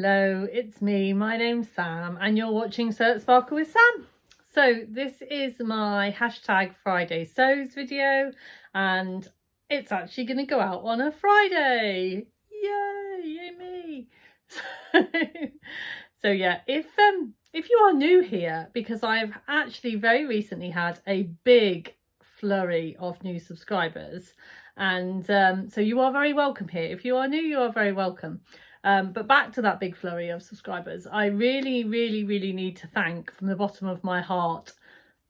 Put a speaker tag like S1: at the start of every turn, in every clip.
S1: Hello, it's me. My name's Sam and you're watching Sew It Sparkle with Sam. So this is my hashtag Friday Sews video and it's actually going to go out on a Friday. Yay, yay me. So yeah, if you are new here, because I've actually very recently had a big flurry of new subscribers, and so you are very welcome here. If you are new, you are very welcome. But back to that big flurry of subscribers, I really need to thank from the bottom of my heart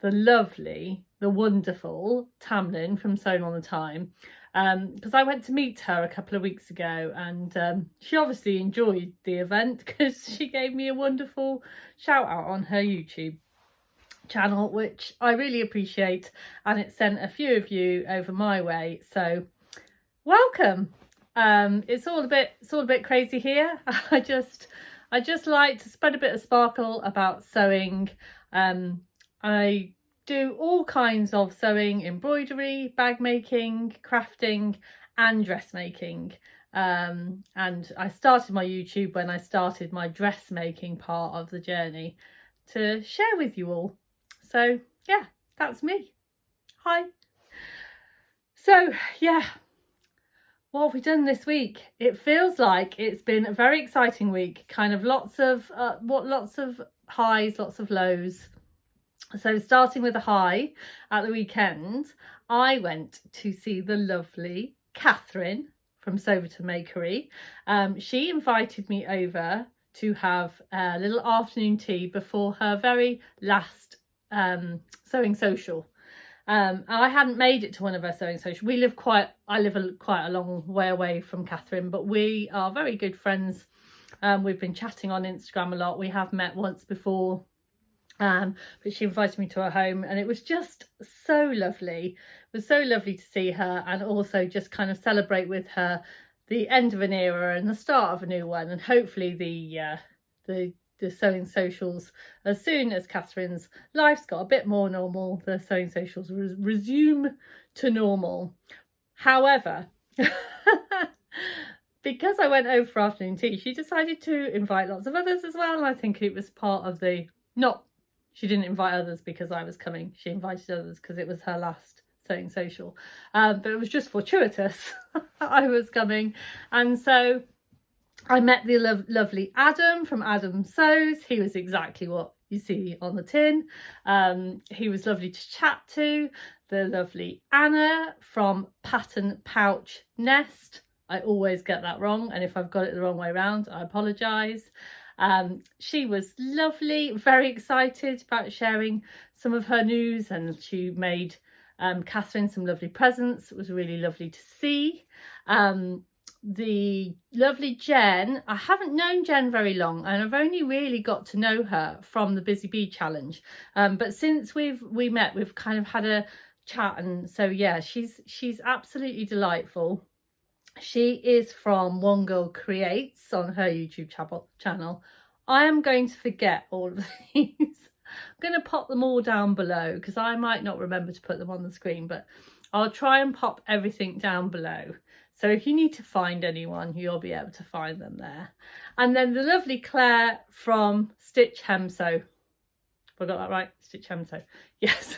S1: the lovely, the wonderful Tamlin from Sewn on the Time, because I went to meet her a couple of weeks ago, and she obviously enjoyed the event because she gave me a wonderful shout out on her YouTube channel, which I really appreciate, and it sent a few of you over my way, so welcome. It's all a bit crazy here. I just like to spread a bit of sparkle about sewing. I do all kinds of sewing, embroidery, bag making, crafting and dressmaking. And I started my YouTube when I started my dressmaking part of the journey to share with you all. So yeah, that's me. Hi. So yeah, what have we done this week? It feels like it's been a very exciting week, kind of lots of highs, lots of lows. So starting with a high, at the weekend I went to see the lovely Catherine from Soverton Makery. She invited me over to have a little afternoon tea before her very last sewing social. I hadn't made it to one of her sewing socials. I live quite a long way away from Catherine, but we are very good friends. We've been chatting on Instagram a lot. We have met once before, but she invited me to her home and it was just so lovely. It was so lovely to see her and also just kind of celebrate with her the end of an era and the start of a new one, and hopefully the sewing socials, as soon as Catherine's life's got a bit more normal, the sewing socials resume to normal. However, because I went over for afternoon tea, she decided to invite lots of others as well. And I think it was part of she didn't invite others because I was coming. She invited others because it was her last sewing social. But it was just fortuitous I was coming. And so I met the lovely Adam from Adam Sews. He was exactly what you see on the tin. He was lovely to chat to. The lovely Anna from Pattern Pouch Nest. I always get that wrong, and if I've got it the wrong way around, I apologise. She was lovely, very excited about sharing some of her news, and she made Catherine some lovely presents. It was really lovely to see. The lovely Jen, I haven't known Jen very long and I've only really got to know her from the Busy Bee Challenge, but since we met, we've kind of had a chat, and so yeah, she's absolutely delightful. She is from One Girl Creates on her YouTube channel. I am going to forget all of these. I'm going to pop them all down below because I might not remember to put them on the screen, but I'll try and pop everything down below. So if you need to find anyone, you'll be able to find them there. And then the lovely Claire from Stitch Hem Sew. Have I got that right? Stitch Hem Sew. Yes.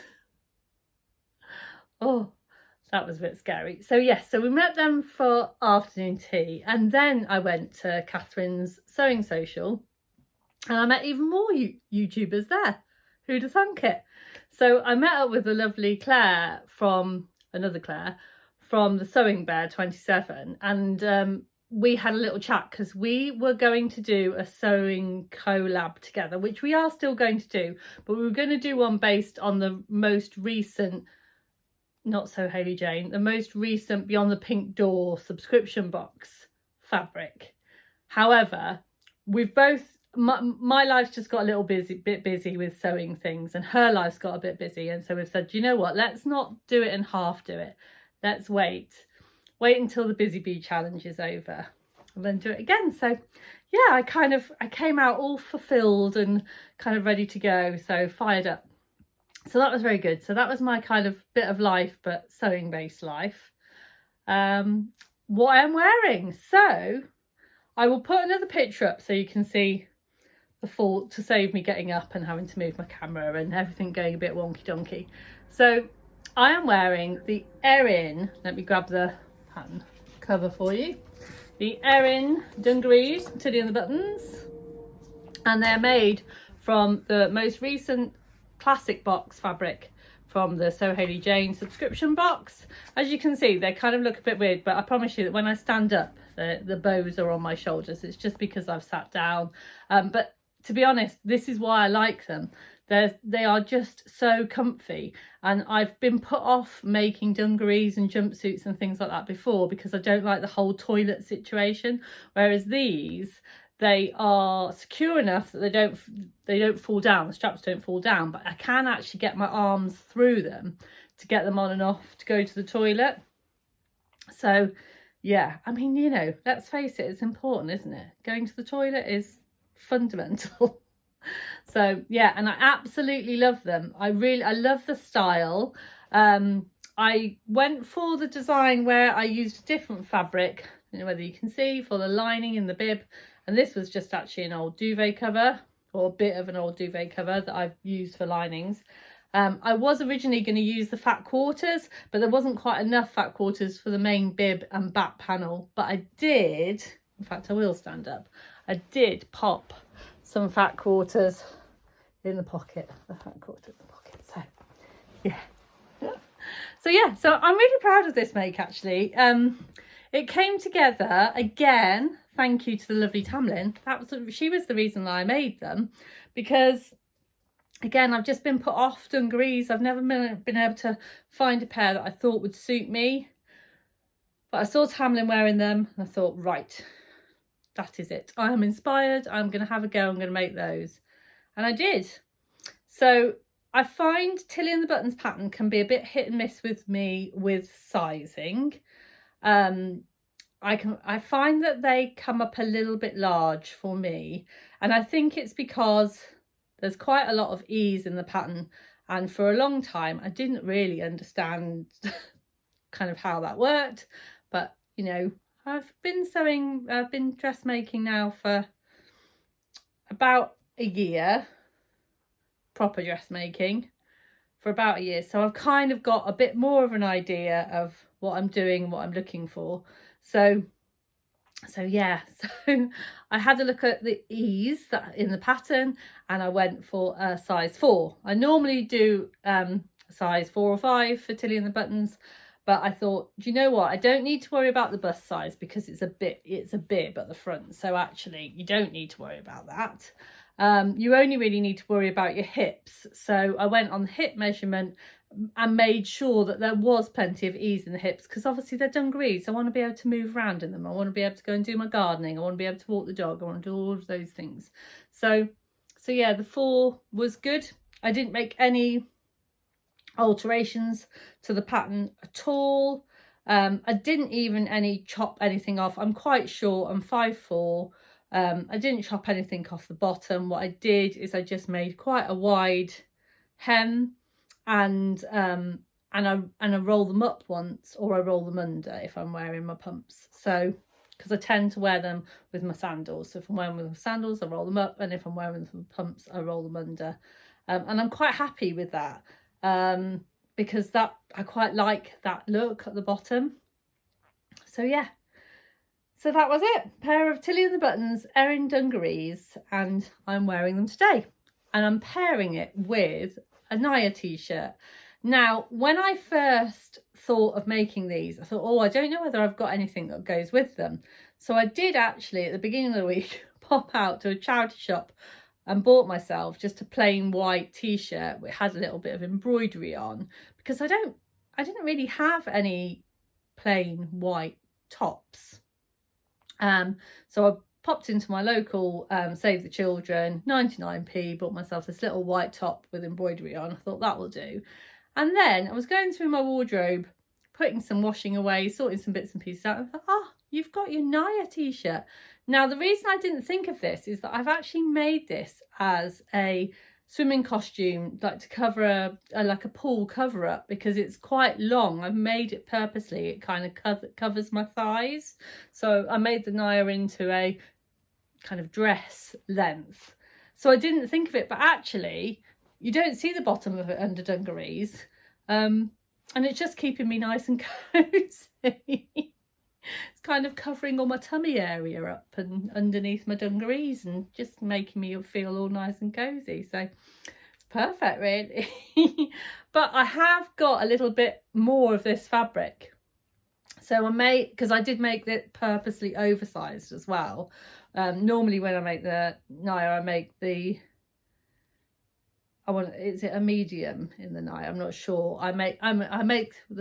S1: Oh, that was a bit scary. So yes, so we met them for afternoon tea. And then I went to Catherine's sewing social. And I met even more YouTubers there. Who'd have thunk it? So I met up with the lovely Claire from, another Claire, from the Sewing Bear 27, and we had a little chat because we were going to do a sewing collab together, which we are still going to do, but we were going to do one based on the most recent, not so Hayley Jane, the most recent Beyond the Pink Door subscription box fabric. However, we've both, my life's just got a little bit busy with sewing things, and her life's got a bit busy, and so we've said, you know what, let's not do it and half do it. Let's wait until the Busy Bee Challenge is over and then do it again. So yeah, I came out all fulfilled and kind of ready to go, so fired up. So that was very good. So that was my kind of bit of life, but sewing based life. What I'm wearing. So I will put another picture up so you can see the full, to save me getting up and having to move my camera and everything going a bit wonky donkey. So I am wearing the Erin, let me grab the pattern cover for you, the Erin dungarees, Tilly and the Buttons, and they're made from the most recent classic box fabric from the So Hayley Jane subscription box. As you can see, they kind of look a bit weird, but I promise you that when I stand up, the bows are on my shoulders. It's just because I've sat down. But to be honest, this is why I like them. They are just so comfy, and I've been put off making dungarees and jumpsuits and things like that before because I don't like the whole toilet situation, whereas these, they are secure enough that they don't fall down, the straps don't fall down, but I can actually get my arms through them to get them on and off to go to the toilet. So yeah, I mean, you know, let's face it, it's important, isn't it? Going to the toilet is fundamental. So yeah, and I absolutely love them. I love the style. I went for the design where I used a different fabric, I don't know whether you can see, for the lining in the bib, and this was just actually an old duvet cover, or a bit of an old duvet cover that I've used for linings. I was originally going to use the fat quarters, but there wasn't quite enough fat quarters for the main bib and back panel, but I did, in fact I will stand up, I did pop some fat quarters in the pocket, so yeah. So I'm really proud of this make, actually. It came together again, thank you to the lovely Tamlin. She was the reason that I made them, because again, I've just been put off dungarees. I've never been able to find a pair that I thought would suit me, but I saw Tamlin wearing them and I thought, right, that is it. I am inspired. I'm going to have a go. I'm going to make those. And I did. So I find Tilly and the Buttons pattern can be a bit hit and miss with me with sizing. I find that they come up a little bit large for me. And I think it's because there's quite a lot of ease in the pattern. And for a long time, I didn't really understand kind of how that worked. But, you know, I've been dressmaking now for about a year, proper dressmaking for about a year. So I've kind of got a bit more of an idea of what I'm doing, what I'm looking for. So yeah, so I had a look at the ease that in the pattern and I went for a size 4. I normally do size 4 or 5 for Tilly and the Buttons, but I thought, do you know what? I don't need to worry about the bust size because it's a bib at the front. So actually you don't need to worry about that. You only really need to worry about your hips. So I went on the hip measurement and made sure that there was plenty of ease in the hips, because obviously they're dungarees. I want to be able to move around in them. I want to be able to go and do my gardening. I want to be able to walk the dog. I want to do all of those things. So yeah, the 4 was good. I didn't make any alterations to the pattern at all. I didn't even chop anything off. I'm quite short. I'm 5'4". I didn't chop anything off the bottom. What I did is I just made quite a wide hem, and I roll them up once, or I roll them under if I'm wearing my pumps. So because I tend to wear them with my sandals. So if I'm wearing with my sandals, I roll them up, and if I'm wearing some pumps, I roll them under. And I'm quite happy with that, because I quite like that look at the bottom. So yeah. So that was it. Pair of Tilly and the Buttons Erin dungarees, and I'm wearing them today. And I'm pairing it with a Naya t-shirt. Now, when I first thought of making these, I thought, oh, I don't know whether I've got anything that goes with them. So I did actually, at the beginning of the week, pop out to a charity shop and bought myself just a plain white t-shirt which had a little bit of embroidery on, because I didn't really have any plain white tops. So I popped into my local Save the Children, 99p, bought myself this little white top with embroidery on. I thought that will do. And then I was going through my wardrobe, putting some washing away, sorting some bits and pieces out. I thought, oh, you've got your Naya t-shirt. Now, the reason I didn't think of this is that I've actually made this as a swimming costume, like to cover like a pool cover up, because it's quite long. I've made it purposely. It kind of covers my thighs. So I made the Naya into a kind of dress length. So I didn't think of it, but actually you don't see the bottom of it under dungarees. And it's just keeping me nice and cozy. It's kind of covering all my tummy area up and underneath my dungarees and just making me feel all nice and cozy. So it's perfect, really. But I have got a little bit more of this fabric. So because I did make it purposely oversized as well. Normally when I make the Naya, I make the, is it a medium in the Naya? I'm not sure. I make the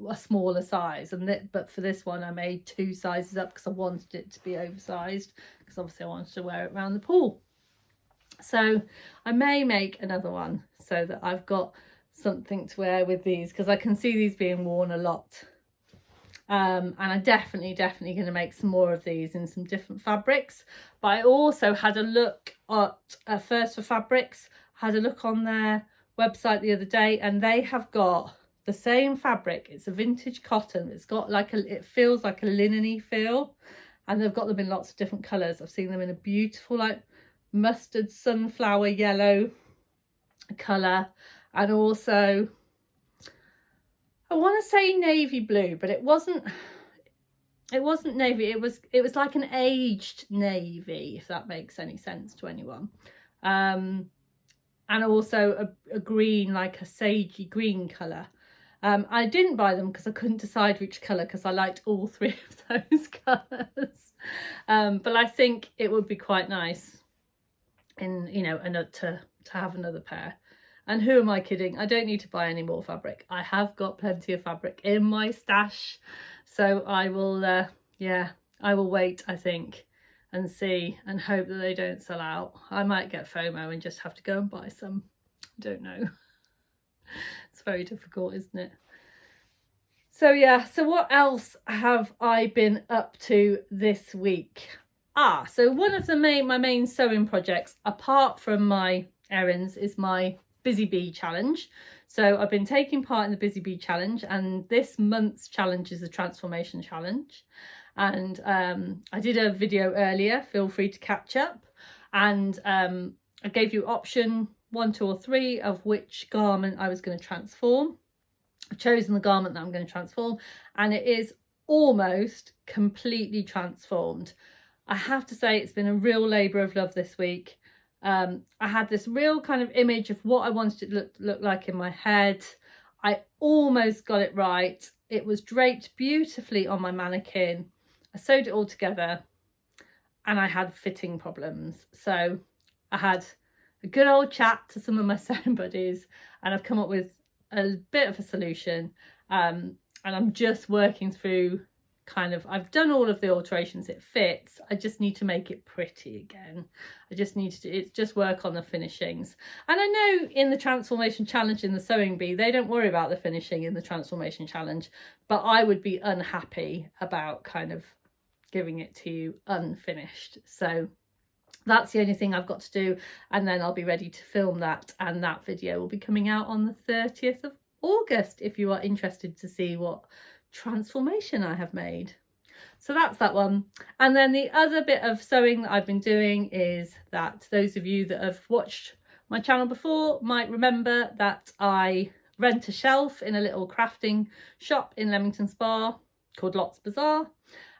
S1: a smaller size, but for this one I made 2 sizes up because I wanted it to be oversized, because obviously I wanted to wear it around the pool. So I may make another one so that I've got something to wear with these, because I can see these being worn a lot. And I'm definitely going to make some more of these in some different fabrics. But I also had a look at First for Fabrics, had a look on their website the other day, and they have got the same fabric. It's a vintage cotton. It's got like it feels like a linen-y feel, and they've got them in lots of different colours. I've seen them in a beautiful like mustard sunflower yellow colour, and also I want to say navy blue, but it wasn't navy. It was like an aged navy, if that makes any sense to anyone. And also a green, like a sagey green colour. I didn't buy them because I couldn't decide which colour, because I liked all 3 of those colours. But I think it would be quite nice in, you know, to have another pair. And who am I kidding? I don't need to buy any more fabric. I have got plenty of fabric in my stash. So I will, I will wait, I think, and see and hope that they don't sell out. I might get FOMO and just have to go and buy some. I don't know. It's very difficult, isn't it? So yeah, so what else have I been up to this week? So one of my main sewing projects, apart from my Erin's, is my Busy Bee challenge. So I've been taking part in the Busy Bee challenge, and this month's challenge is a transformation challenge. And I did a video earlier, feel free to catch up, and I gave you option 1, 2 or 3 of which garment I was going to transform. I've chosen the garment that I'm going to transform, and it is almost completely transformed. I have to say it's been a real labour of love this week. I had this real kind of image of what I wanted it to look like in my head. I almost got it right. It was draped beautifully on my mannequin. I sewed it all together, and I had fitting problems. So I had a good old chat to some of my sewing buddies, and I've come up with a bit of a solution. And I'm just working through I've done all of the alterations, it fits. I just need to make it pretty again. I just need to it's just work on the finishings. And I know in the transformation challenge in the Sewing Bee, they don't worry about the finishing in the transformation challenge, but I would be unhappy about kind of giving it to you unfinished. So that's the only thing I've got to do, and then I'll be ready to film that, and that video will be coming out on the 30th of August if you are interested to see what transformation I have made. So that's that one. And then the other bit of sewing that I've been doing is that those of you that have watched my channel before might remember that I rent a shelf in a little crafting shop in Leamington Spa called Lots Bazaar,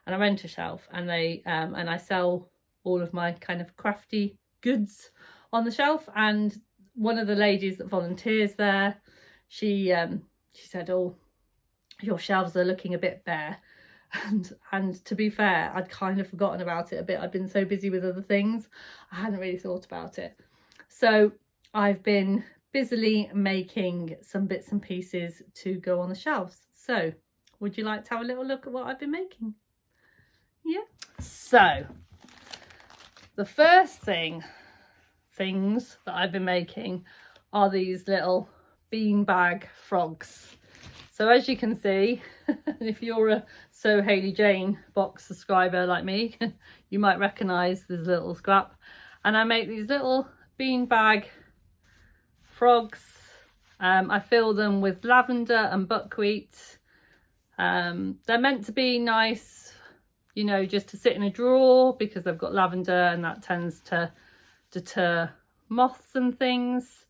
S1: and I rent a shelf, and and I sell all of my kind of crafty goods on the shelf. And one of the ladies that volunteers there, she said, "Oh, your shelves are looking a bit bare." And to be fair, I'd kind of forgotten about it a bit. I'd been so busy with other things, I hadn't really thought about it. So I've been busily making some bits and pieces to go on the shelves. So would you like to have a little look at what I've been making? Yeah. So the first things that I've been making are these little beanbag frogs. So as you can see, if you're a So Hayley Jane box subscriber like me, you might recognise this little scrap. And I make these little beanbag frogs. I fill them with lavender and buckwheat. They're meant to be nice, you know, just to sit in a drawer because they've got lavender and that tends to deter moths and things,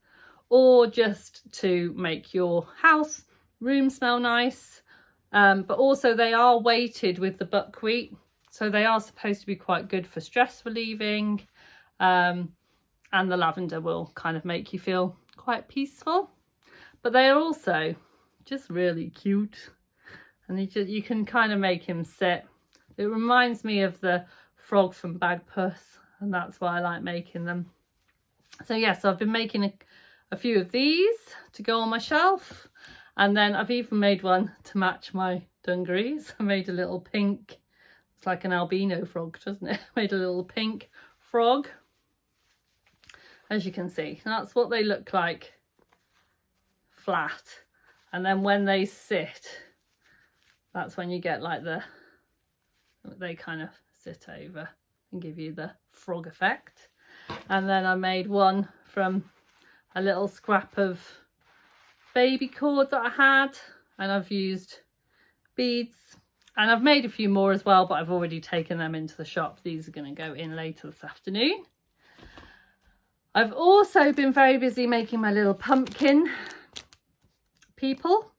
S1: or just to make your house room smell nice. But also they are weighted with the buckwheat, so they are supposed to be quite good for stress relieving, and the lavender will kind of make you feel quite peaceful. But they are also just really cute, and you can kind of make him sit. It reminds me of the frog from Bagpuss, and that's why I like making them. So yeah, so I've been making a few of these to go on my shelf, and then I've even made one to match my dungarees. I made a little pink, it's like an albino frog, doesn't it? I made a little pink frog, as you can see. That's what they look like flat, and then when they sit, that's when you get like they kind of sit over and give you the frog effect. And then I made one from a little scrap of baby cord that I had, and I've used beads, and I've made a few more as well, but I've already taken them into the shop. These are going to go in later this afternoon. I've also been very busy making my little pumpkin people,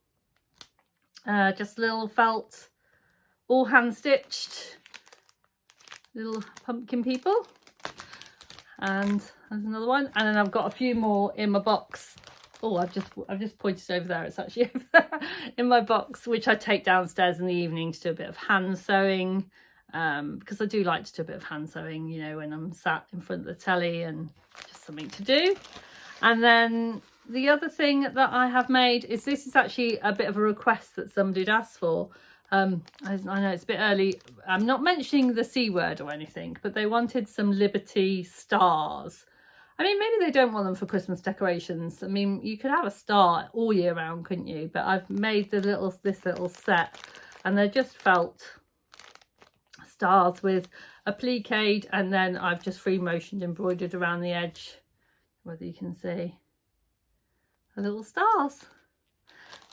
S1: just little felt, all hand stitched little pumpkin people. And there's another one, and then I've got a few more in my box. Oh, I've just pointed over there. It's actually over there in my box, which I take downstairs in the evening to do a bit of hand sewing, because I do like to do a bit of hand sewing, you know, when I'm sat in front of the telly and just something to do. And then the other thing that I have made is, this is actually a bit of a request that somebody had asked for. I know it's a bit early. I'm not mentioning the C word or anything, but they wanted some Liberty stars. I mean, maybe they don't want them for Christmas decorations. I mean, you could have a star all year round, couldn't you? But I've made this little set, and they're just felt stars with a applique, and then I've just free motioned embroidered around the edge, whether you can see the little stars.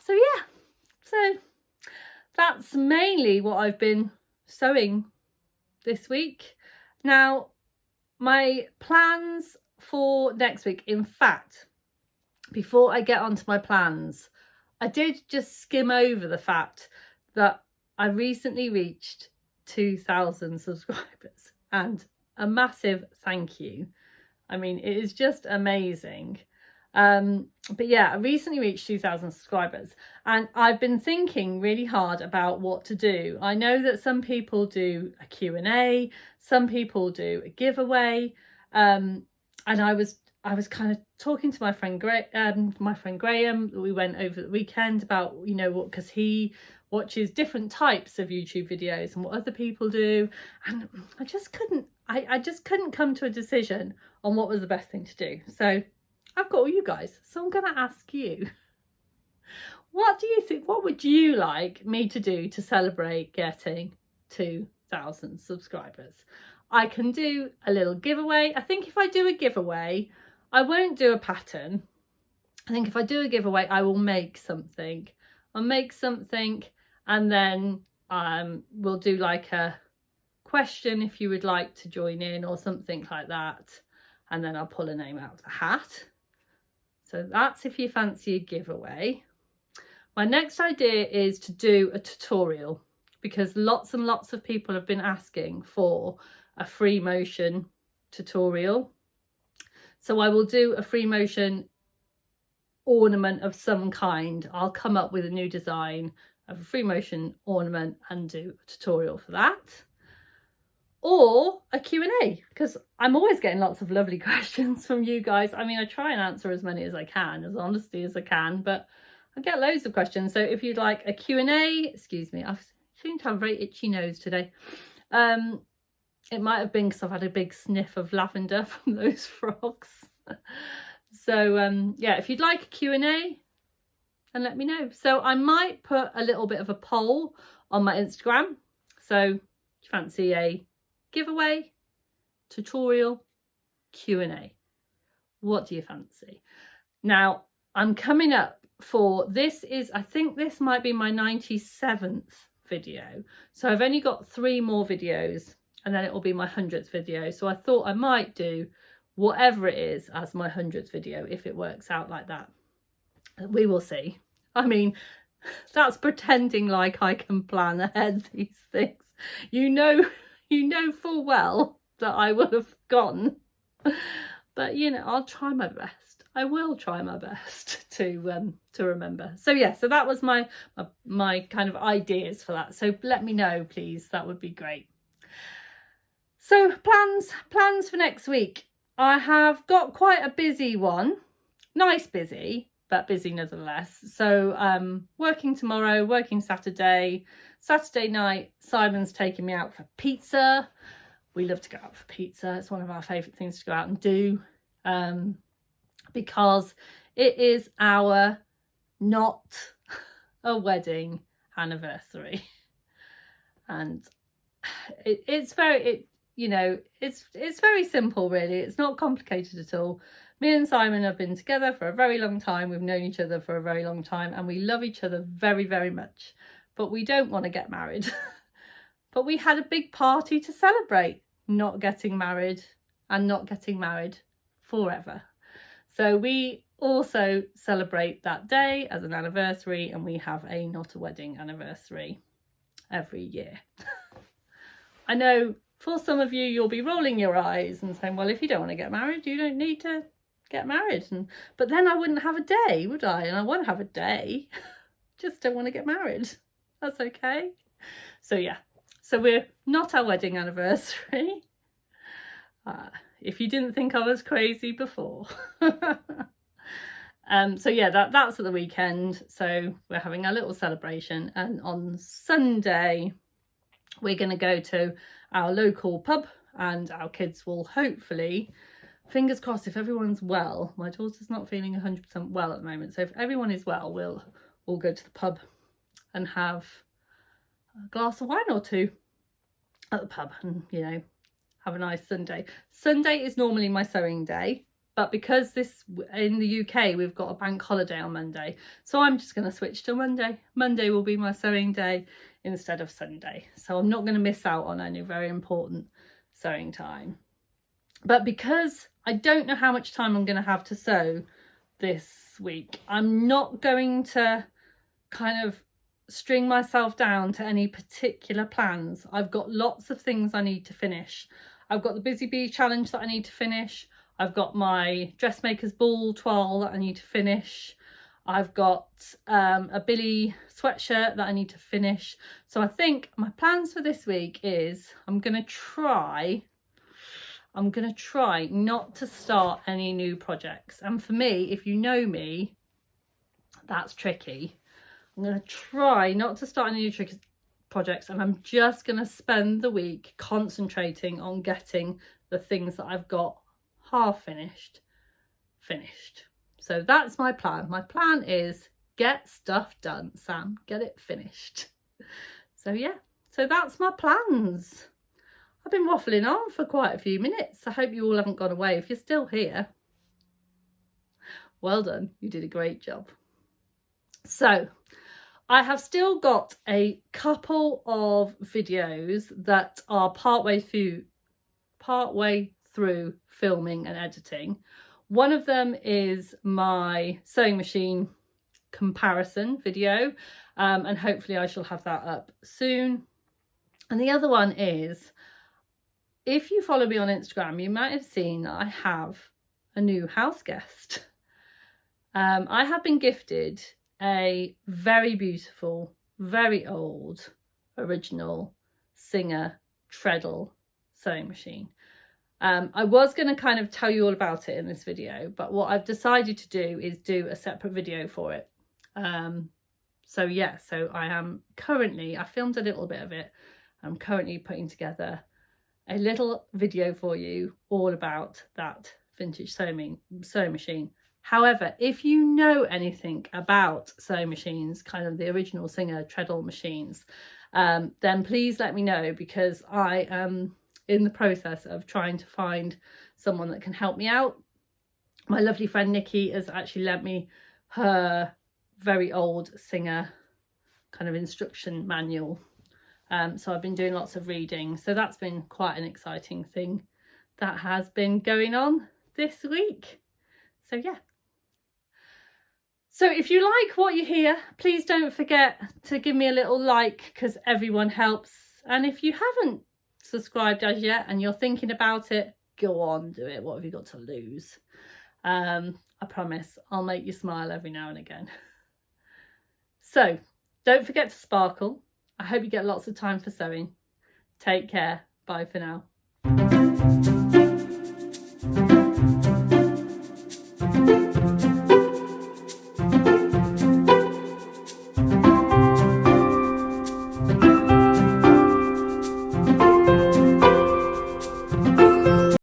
S1: So yeah, so that's mainly what I've been sewing this week. Now, my plans for next week, in fact, before I get onto my plans, I did just skim over the fact that I recently reached 2,000 subscribers, and a massive thank you. I mean, it is just amazing. But yeah, I recently reached 2,000 subscribers, and I've been thinking really hard about what to do. I know that some people do a Q&A, some people do a giveaway, and I was kind of talking to my friend Graham. We went over the weekend about, you know, what, because he watches different types of YouTube videos and what other people do, and I just couldn't come to a decision on what was the best thing to do. So I've got all you guys, so I'm going to ask you, what do you think, what would you like me to do to celebrate getting 2,000 subscribers? I can do a little giveaway. I think if I do a giveaway, I won't do a pattern. I think if I do a giveaway, I will make something. I'll make something, and then we'll do like a question if you would like to join in or something like that. And then I'll pull a name out of the hat. So that's if you fancy a giveaway. My next idea is to do a tutorial, because lots and lots of people have been asking for a free motion tutorial. So I will do a free motion ornament of some kind. I'll come up with a new design of a free motion ornament and do a tutorial for that. Or a Q&A, because I'm always getting lots of lovely questions from you guys. I mean, I try and answer as many as I can, as honestly as I can, but I get loads of questions. So if you'd like a Q&A, excuse me, I seem to have a very itchy nose today. It might have been because I've had a big sniff of lavender from those frogs. So yeah, if you'd like a Q&A, then let me know. So I might put a little bit of a poll on my Instagram. So if you fancy a giveaway, tutorial, Q&A, what do you fancy? Now, I'm coming up for, I think this might be my 97th video. So I've only got 3 more videos and then it will be my 100th video. So I thought I might do whatever it is as my 100th video if it works out like that. We will see. I mean, that's pretending like I can plan ahead these things. You know full well that I would have forgotten. But you know, I'll try my best. I will try my best to remember. So yeah, so that was my kind of ideas for that. So let me know, please. That would be great. So plans for next week. I have got quite a busy one. Nice busy, but busy nevertheless. So working tomorrow, working Saturday night, Simon's taking me out for pizza. We love to go out for pizza. It's one of our favourite things to go out and do, because it is our not a wedding anniversary. And it's very simple, really. It's not complicated at all. Me and Simon have been together for a very long time. We've known each other for a very long time and we love each other very, very much. But we don't want to get married. But we had a big party to celebrate not getting married and not getting married forever. So we also celebrate that day as an anniversary, and we have a not a wedding anniversary every year. I know for some of you, you'll be rolling your eyes and saying, well, if you don't want to get married, you don't need to get married. But then I wouldn't have a day, would I? And I want to have a day. Just don't want to get married. That's okay. So yeah. So we're not our wedding anniversary. If you didn't think I was crazy before. So yeah, that's at the weekend. So we're having a little celebration. And on Sunday, we're going to go to our local pub and our kids will hopefully, fingers crossed, if everyone's well. My daughter's not feeling 100% well at the moment. So if everyone is well, we'll all go to the pub and have a glass of wine or 2 at the pub and, you know, have a nice Sunday. Sunday is normally my sewing day, but because in the UK we've got a bank holiday on Monday, so I'm just going to switch to Monday. Monday will be my sewing day instead of Sunday, so I'm not going to miss out on any very important sewing time. But because I don't know how much time I'm going to have to sew this week, I'm not going to kind of string myself down to any particular plans. I've got lots of things I need to finish. I've got the Busy Bee challenge that I need to finish. I've got my dressmaker's ball toile that I need to finish. I've got a Billy sweatshirt that I need to finish. So I think my plans for this week is I'm going to try not to start any new projects. And for me, if you know me, that's tricky. I'm going to try not to start any new projects, and I'm just going to spend the week concentrating on getting the things that I've got half finished. So that's my plan. My plan is get stuff done, Sam. Get it finished. So yeah, so that's my plans. I've been waffling on for quite a few minutes. I hope you all haven't gone away. If you're still here, well done. You did a great job. So I have still got a couple of videos that are partway through filming and editing. One of them is my sewing machine comparison video, and hopefully I shall have that up soon. And the other one is, if you follow me on Instagram, you might have seen that I have a new house guest. I have been gifted a very beautiful, very old, original Singer treadle sewing machine. I was going to kind of tell you all about it in this video, but what I've decided to do is do a separate video for it. So yeah, so I filmed a little bit of it. I'm currently putting together a little video for you all about that vintage sewing machine. However, if you know anything about sewing machines, kind of the original Singer treadle machines, then please let me know, because I am in the process of trying to find someone that can help me out My lovely friend Nikki has actually lent me her very old singer kind of instruction manual. So I've been doing lots of reading. So that's been quite an exciting thing that has been going on this week. So yeah. So if you like what you hear, please don't forget to give me a little like, because everyone helps. And if you haven't subscribed as yet and you're thinking about it, go on, do it. What have you got to lose? I promise I'll make you smile every now and again. So don't forget to sparkle. I hope you get lots of time for sewing. Take care. Bye for now.